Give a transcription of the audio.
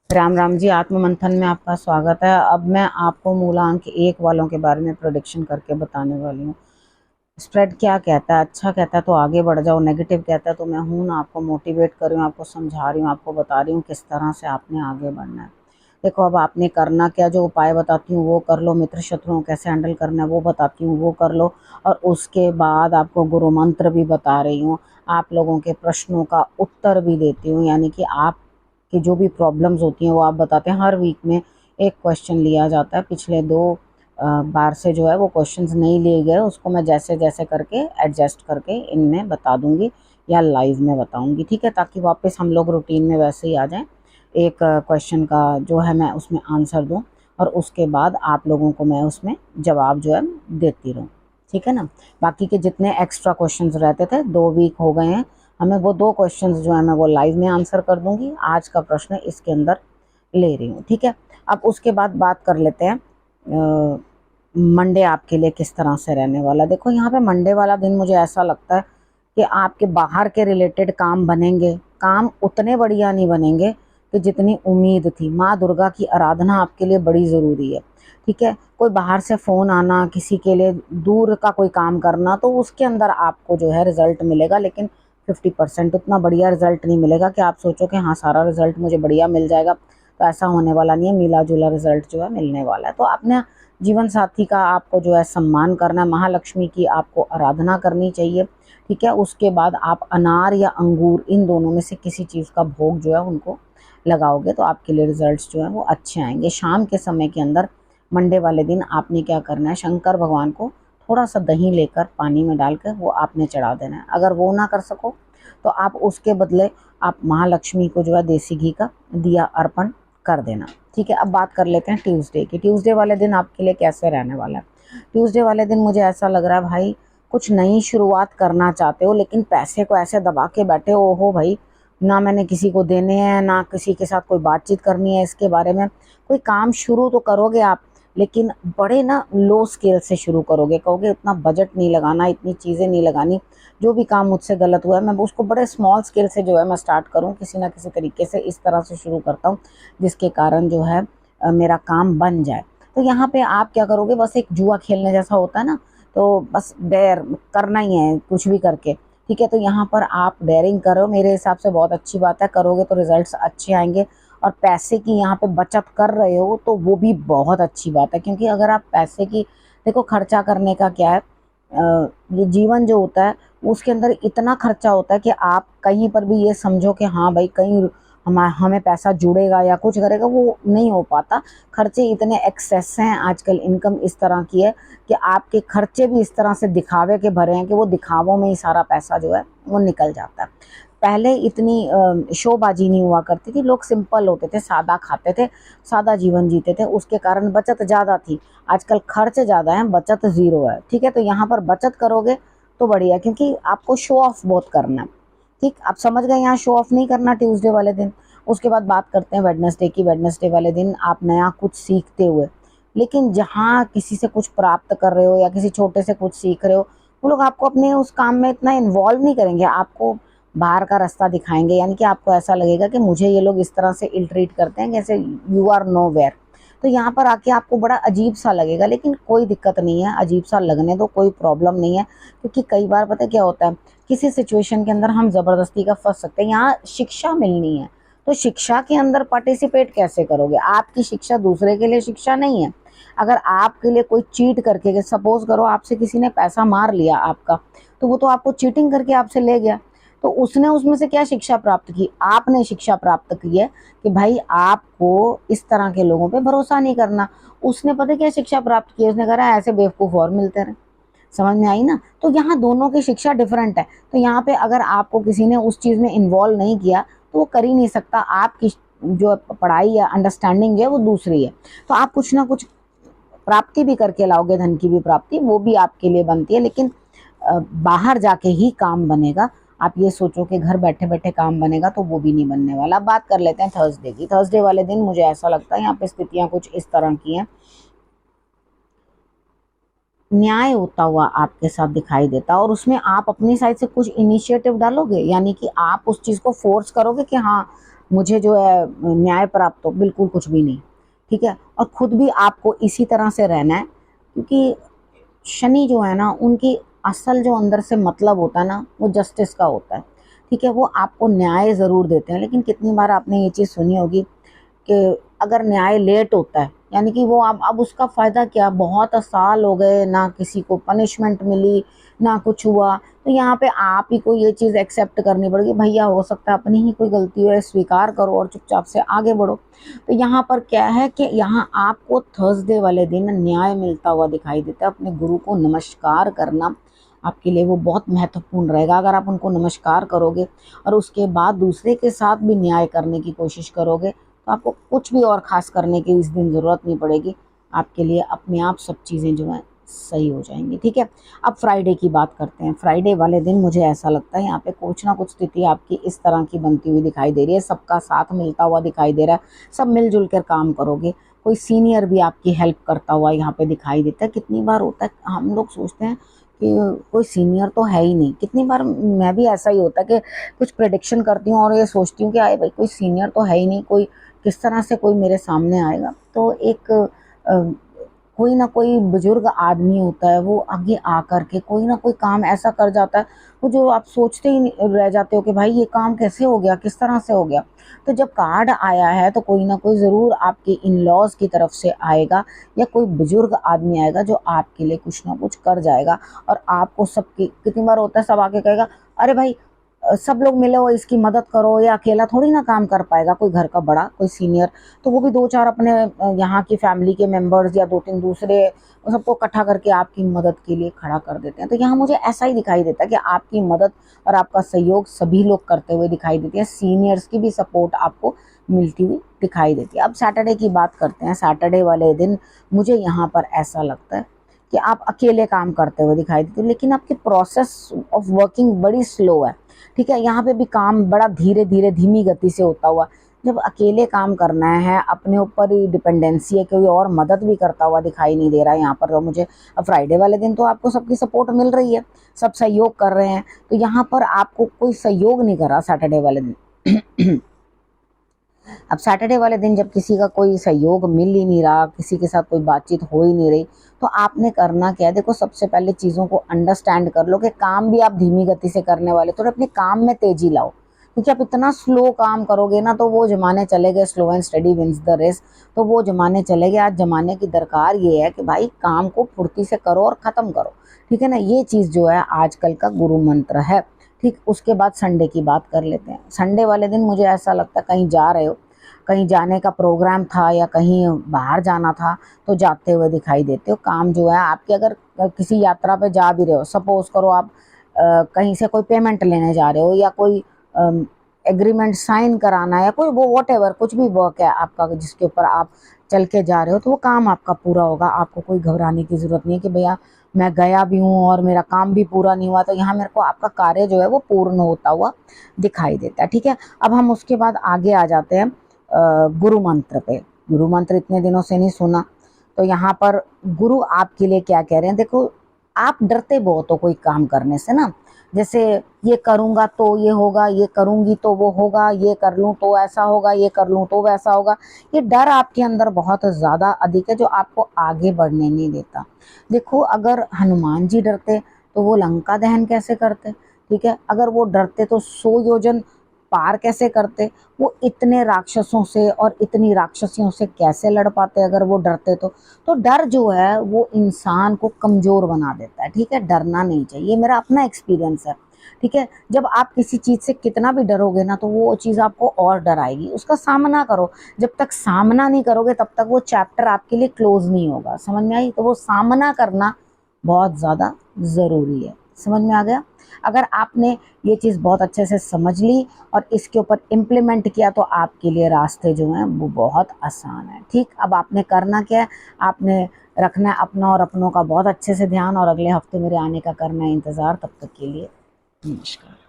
राम राम जी। आत्म मंथन में आपका स्वागत है। अब मैं आपको मूलांक 1 वालों के बारे में प्रोडिक्शन करके बताने वाली हूँ। स्प्रेड क्या कहता है? अच्छा कहता है तो आगे बढ़ जाओ, नेगेटिव कहता है तो मैं हूँ ना, आपको मोटिवेट कर रही हूँ, आपको समझा रही हूँ, आपको बता रही हूँ किस तरह से आपने आगे बढ़ना है। देखो, अब आपने करना क्या, जो उपाय बताती हूँ वो कर लो, मित्र शत्रुओं कैसे हैंडल करना है वो बताती हूँ वो कर लो, और उसके बाद आपको गुरु मंत्र भी बता रही हूँ, आप लोगों के प्रश्नों का उत्तर भी देती हूँ, यानी कि आप कि जो भी प्रॉब्लम्स होती हैं वो आप बताते हैं। हर वीक में एक क्वेश्चन लिया जाता है। पिछले 2 बार से जो है वो क्वेश्चंस नहीं लिए गए, उसको मैं जैसे जैसे करके एडजस्ट करके इनमें बता दूंगी या लाइव में बताऊंगी, ठीक है, ताकि वापस हम लोग रूटीन में वैसे ही आ जाएं। एक क्वेश्चन का जो है मैं उसमें आंसर दूं और उसके बाद आप लोगों को मैं उसमें जवाब जो है देती रहूं, ठीक है ना। बाकी के जितने एक्स्ट्रा क्वेश्चंस रहते थे, 2 वीक हो गए हैं हमें, वो 2 क्वेश्चंस जो है मैं वो लाइव में आंसर कर दूंगी। आज का प्रश्न इसके अंदर ले रही हूँ, ठीक है। अब उसके बाद बात कर लेते हैं मंडे आपके लिए किस तरह से रहने वाला। देखो, यहाँ पे मंडे वाला दिन मुझे ऐसा लगता है कि आपके बाहर के रिलेटेड काम बनेंगे। काम उतने बढ़िया नहीं बनेंगे कि जितनी उम्मीद थी। माँ दुर्गा की आराधना आपके लिए बड़ी ज़रूरी है, ठीक है। कोई बाहर से फ़ोन आना, किसी के लिए दूर का कोई काम करना, तो उसके अंदर आपको जो है रिजल्ट मिलेगा, लेकिन 50%। उतना बढ़िया रिजल्ट नहीं मिलेगा कि आप सोचो कि हाँ सारा रिजल्ट मुझे बढ़िया मिल जाएगा, तो ऐसा होने वाला नहीं है। मिला जुला रिजल्ट जो है मिलने वाला है। तो अपने जीवन साथी का आपको जो है सम्मान करना है, महालक्ष्मी की आपको आराधना करनी चाहिए, ठीक है। उसके बाद आप अनार या अंगूर, इन दोनों में से किसी चीज़ का भोग जो है उनको लगाओगे तो आपके लिए रिजल्ट्स जो है वो अच्छे आएंगे। शाम के समय के अंदर मंडे वाले दिन आपने क्या करना है, शंकर भगवान को थोड़ा सा दही लेकर पानी में डालकर वो आपने चढ़ा देना है। अगर वो ना कर सको तो आप उसके बदले आप महालक्ष्मी को जो है देसी घी का दिया अर्पण कर देना, ठीक है। अब बात कर लेते हैं ट्यूसडे की। ट्यूसडे वाले दिन आपके लिए कैसे रहने वाला है? ट्यूसडे वाले दिन मुझे ऐसा लग रहा है भाई, कुछ नई शुरुआत करना चाहते हो लेकिन पैसे को ऐसे दबा के बैठे हो भाई, ना मैंने किसी को देने हैं, ना किसी के साथ कोई बातचीत करनी है इसके बारे में। कोई काम शुरू तो करोगे आप, लेकिन बड़े ना लो स्केल से शुरू करोगे। कहोगे इतना बजट नहीं लगाना, इतनी चीज़ें नहीं लगानी, जो भी काम मुझसे गलत हुआ है मैं उसको बड़े स्मॉल स्केल से जो है मैं स्टार्ट करूँ, किसी ना किसी तरीके से इस तरह से शुरू करता हूँ जिसके कारण जो है मेरा काम बन जाए। तो यहाँ पे आप क्या करोगे, बस एक जुआ खेलने जैसा होता है ना, तो बस डेयर करना ही है कुछ भी करके, ठीक है। तो यहाँ पर आप डेयरिंग करो, मेरे हिसाब से बहुत अच्छी बात है, करोगे तो रिजल्ट्स अच्छे आएंगे। और पैसे की यहाँ पे बचत कर रहे हो तो वो भी बहुत अच्छी बात है, क्योंकि अगर आप पैसे की, देखो खर्चा करने का क्या है, ये जीवन जो होता है उसके अंदर इतना खर्चा होता है कि आप कहीं पर भी ये समझो कि हाँ भाई कहीं हमें पैसा जुड़ेगा या कुछ करेगा, वो नहीं हो पाता। खर्चे इतने एक्सेस हैं आजकल, इनकम इस तरह की है कि आपके खर्चे भी इस तरह से दिखावे के भरे हैं कि वो दिखावों में ही सारा पैसा जो है वो निकल जाता है। पहले इतनी शोबाजी नहीं हुआ करती थी, लोग सिंपल होते थे, सादा खाते थे, सादा जीवन जीते थे, उसके कारण बचत ज़्यादा थी। आजकल खर्च ज़्यादा है, बचत ज़ीरो है, ठीक है। तो यहाँ पर बचत करोगे तो बढ़िया, क्योंकि आपको शो ऑफ बहुत करना है, ठीक। आप समझ गए, यहाँ शो ऑफ नहीं करना ट्यूसडे वाले दिन। उसके बाद बात करते हैं वेडनेसडे की। वेडनेसडे वाले दिन आप नया कुछ सीखते हुए, लेकिन जहाँ किसी से कुछ प्राप्त कर रहे हो या किसी छोटे से कुछ सीख रहे हो, वो लोग आपको अपने उस काम में इतना इन्वॉल्व नहीं करेंगे, आपको बाहर का रास्ता दिखाएंगे, यानी कि आपको ऐसा लगेगा कि मुझे ये लोग इस तरह से इल ट्रीट करते हैं जैसे यू आर नो वेयर। तो यहाँ पर आके आपको बड़ा अजीब सा लगेगा, लेकिन कोई दिक्कत नहीं है, अजीब सा लगने दो, कोई प्रॉब्लम नहीं है। क्योंकि कई बार पता है क्या होता है, किसी सिचुएशन के अंदर हम ज़बरदस्ती का फंस सकते हैं। यहाँ शिक्षा मिलनी है, तो शिक्षा के अंदर पार्टिसिपेट कैसे करोगे? आपकी शिक्षा दूसरे के लिए शिक्षा नहीं है। अगर आपके लिए कोई चीट करके, सपोज करो आपसे किसी ने पैसा मार लिया आपका, तो वो तो आपको चीटिंग करके आपसे ले गया, तो उसने उसमें से क्या शिक्षा प्राप्त की? आपने शिक्षा प्राप्त की है कि भाई आपको इस तरह के लोगों पे भरोसा नहीं करना। उसने पता क्या शिक्षा प्राप्त की? उसने कहा ऐसे बेवकूफ़ और मिलते रहे। समझ में आई ना? तो यहाँ दोनों की शिक्षा डिफरेंट है। तो यहाँ पे अगर आपको किसी ने उस चीज़ में इन्वॉल्व नहीं किया तो वो कर ही नहीं सकता। आपकी जो पढ़ाई या अंडरस्टैंडिंग है वो दूसरी है, तो आप कुछ ना कुछ प्राप्ति भी करके लाओगे, धन की भी प्राप्ति वो भी आपके लिए बनती है, लेकिन बाहर जाके ही काम बनेगा। आप ये सोचो कि घर बैठे बैठे काम बनेगा, तो वो भी नहीं बनने वाला। अब बात कर लेते हैं थर्सडे की। थर्सडे वाले दिन मुझे ऐसा लगता है यहाँ पे स्थितियाँ कुछ इस तरह की हैं, न्याय होता हुआ आपके साथ दिखाई देता, और उसमें आप अपनी साइड से कुछ इनिशिएटिव डालोगे, यानी कि आप उस चीज़ को फोर्स करोगे कि हाँ मुझे जो है न्याय प्राप्त हो, बिल्कुल कुछ भी नहीं। ठीक है, और खुद भी आपको इसी तरह से रहना है, क्योंकि शनि जो है ना, उनकी असल जो अंदर से मतलब होता है ना, वो जस्टिस का होता है। ठीक है, वो आपको न्याय ज़रूर देते हैं, लेकिन कितनी बार आपने ये चीज़ सुनी होगी कि अगर न्याय लेट होता है, यानी कि वो अब उसका फ़ायदा क्या, बहुत साल हो गए ना किसी को पनिशमेंट मिली ना कुछ हुआ, तो यहाँ पे आप ही को ये चीज़ एक्सेप्ट करनी पड़ेगी, भैया हो सकता है अपनी ही कोई गलती हो, स्वीकार करो और चुपचाप से आगे बढ़ो। तो यहाँ पर क्या है कि यहाँ आपको थर्सडे वाले दिन न्याय मिलता हुआ दिखाई देता है। अपने गुरु को नमस्कार करना आपके लिए वो बहुत महत्वपूर्ण रहेगा। अगर आप उनको नमस्कार करोगे और उसके बाद दूसरे के साथ भी न्याय करने की कोशिश करोगे, तो आपको कुछ भी और ख़ास करने की इस दिन ज़रूरत नहीं पड़ेगी। आपके लिए अपने आप सब चीज़ें जो हैं सही हो जाएंगी। ठीक है, अब फ्राइडे की बात करते हैं। फ्राइडे वाले दिन मुझे ऐसा लगता है यहाँ पे कुछ ना कुछ स्थिति आपकी इस तरह की बनती हुई दिखाई दे रही है, सबका साथ मिलता हुआ दिखाई दे रहा है, सब मिलजुल कर काम करोगे। कोई सीनियर भी आपकी हेल्प करता हुआ यहाँ पे दिखाई देता है। कितनी बार होता है हम लोग सोचते हैं कि कोई सीनियर तो है ही नहीं, कितनी बार मैं भी ऐसा ही होता है कि कुछ प्रेडिक्शन करती हूँ और ये सोचती हूँ कि आए भाई कोई सीनियर तो है ही नहीं, कोई किस तरह से कोई मेरे सामने आएगा। तो एक कोई ना कोई बुजुर्ग आदमी होता है, वो आगे आकर के कोई ना कोई काम ऐसा कर जाता है, वो जो आप सोचते ही रह जाते हो कि भाई ये काम कैसे हो गया, किस तरह से हो गया। तो जब कार्ड आया है तो कोई ना कोई ज़रूर आपके इन लॉज की तरफ से आएगा, या कोई बुजुर्ग आदमी आएगा जो आपके लिए कुछ ना कुछ कर जाएगा। और आपको सबकी कितनी बार होता है, सब आके कहेगा अरे भाई सब लोग मिले हो इसकी मदद करो, या अकेला थोड़ी ना काम कर पाएगा कोई घर का बड़ा, कोई सीनियर, तो वो भी दो चार अपने यहाँ की फैमिली के मेंबर्स या दो तीन दूसरे सबको इकट्ठा करके आपकी मदद के लिए खड़ा कर देते हैं। तो यहाँ मुझे ऐसा ही दिखाई देता है कि आपकी मदद और आपका सहयोग सभी लोग करते हुए दिखाई देते हैं, सीनियर्स की भी सपोर्ट आपको मिलती हुई दिखाई देती है। अब सैटरडे की बात करते हैं। सैटरडे वाले दिन मुझे यहाँ पर ऐसा लगता है कि आप अकेले काम करते हुए दिखाई देते हो, लेकिन आपकी प्रोसेस ऑफ वर्किंग बड़ी स्लो है। ठीक है, यहाँ पे भी काम बड़ा धीरे धीरे धीमी गति से होता हुआ, जब अकेले काम करना है, अपने ऊपर ही डिपेंडेंसी है, कोई और मदद भी करता हुआ दिखाई नहीं दे रहा है यहाँ पर। तो मुझे अब फ्राइडे वाले दिन तो आपको सबकी सपोर्ट मिल रही है, सब सहयोग कर रहे हैं, तो यहाँ पर आपको कोई सहयोग नहीं कर रहा सैटरडे वाले दिन। अब सैटरडे वाले दिन जब किसी का कोई सहयोग मिल ही नहीं रहा, किसी के साथ कोई बातचीत हो ही नहीं रही, तो आपने करना क्या है, देखो सबसे पहले चीज़ों को अंडरस्टैंड कर लो कि काम भी आप धीमी गति से करने वाले, तो अपने काम में तेजी लाओ। क्योंकि आप इतना स्लो काम करोगे ना, तो वो जमाने चले गए, slow and steady wins the race, तो वो जमाने चले गए। आज जमाने की दरकार ये है कि भाई काम को फुर्ती से करो और ख़त्म करो। ठीक है ना, ये चीज़ जो है आजकल का गुरु मंत्र है। ठीक, उसके बाद संडे की बात कर लेते हैं। संडे वाले दिन मुझे ऐसा लगता है कहीं जा रहे हो, कहीं जाने का प्रोग्राम था या कहीं बाहर जाना था, तो जाते हुए दिखाई देते हो। काम जो है आपके, अगर किसी यात्रा पे जा भी रहे हो, सपोज करो आप कहीं से कोई पेमेंट लेने जा रहे हो, या कोई एग्रीमेंट साइन कराना है, या कोई वो वॉट कुछ भी वर्क है आपका जिसके ऊपर आप चल के जा रहे हो, तो वो काम आपका पूरा होगा। आपको कोई घबराने की ज़रूरत नहीं है कि भैया मैं गया भी हूँ और मेरा काम भी पूरा नहीं हुआ। तो यहाँ मेरे को आपका कार्य जो है वो पूर्ण होता हुआ दिखाई देता है। ठीक है, अब हम उसके बाद आगे आ जाते हैं गुरु मंत्र पे। गुरु मंत्र इतने दिनों से नहीं सुना, तो यहाँ पर गुरु आपके लिए क्या कह रहे हैं। देखो, आप डरते बहुत हो कोई काम करने से ना, जैसे ये करूँगा तो ये होगा, ये करूँगी तो वो होगा, ये कर लूँ तो ऐसा होगा, ये कर लूँ तो वैसा होगा। ये डर आपके अंदर बहुत ज़्यादा अधिक है, जो आपको आगे बढ़ने नहीं देता। देखो, अगर हनुमान जी डरते तो वो लंका दहन कैसे करते। ठीक है, अगर वो डरते तो 100 योजन पार कैसे करते, वो इतने राक्षसों से और इतनी राक्षसियों से कैसे लड़ पाते अगर वो डरते। तो डर जो है वो इंसान को कमज़ोर बना देता है। ठीक है, डरना नहीं चाहिए, मेरा अपना एक्सपीरियंस है। ठीक है, जब आप किसी चीज़ से कितना भी डरोगे ना, तो वो चीज़ आपको और डराएगी। उसका सामना करो, जब तक सामना नहीं करोगे तब तक वो चैप्टर आपके लिए क्लोज नहीं होगा। समझ में आई? तो वो सामना करना बहुत ज़्यादा ज़रूरी है। समझ में आ गया? अगर आपने ये चीज़ बहुत अच्छे से समझ ली और इसके ऊपर इम्प्लीमेंट किया, तो आपके लिए रास्ते जो हैं वो बहुत आसान है। ठीक, अब आपने करना क्या है, आपने रखना है अपना और अपनों का बहुत अच्छे से ध्यान, और अगले हफ्ते मेरे आने का करना है इंतज़ार। तब तक के लिए नमस्कार।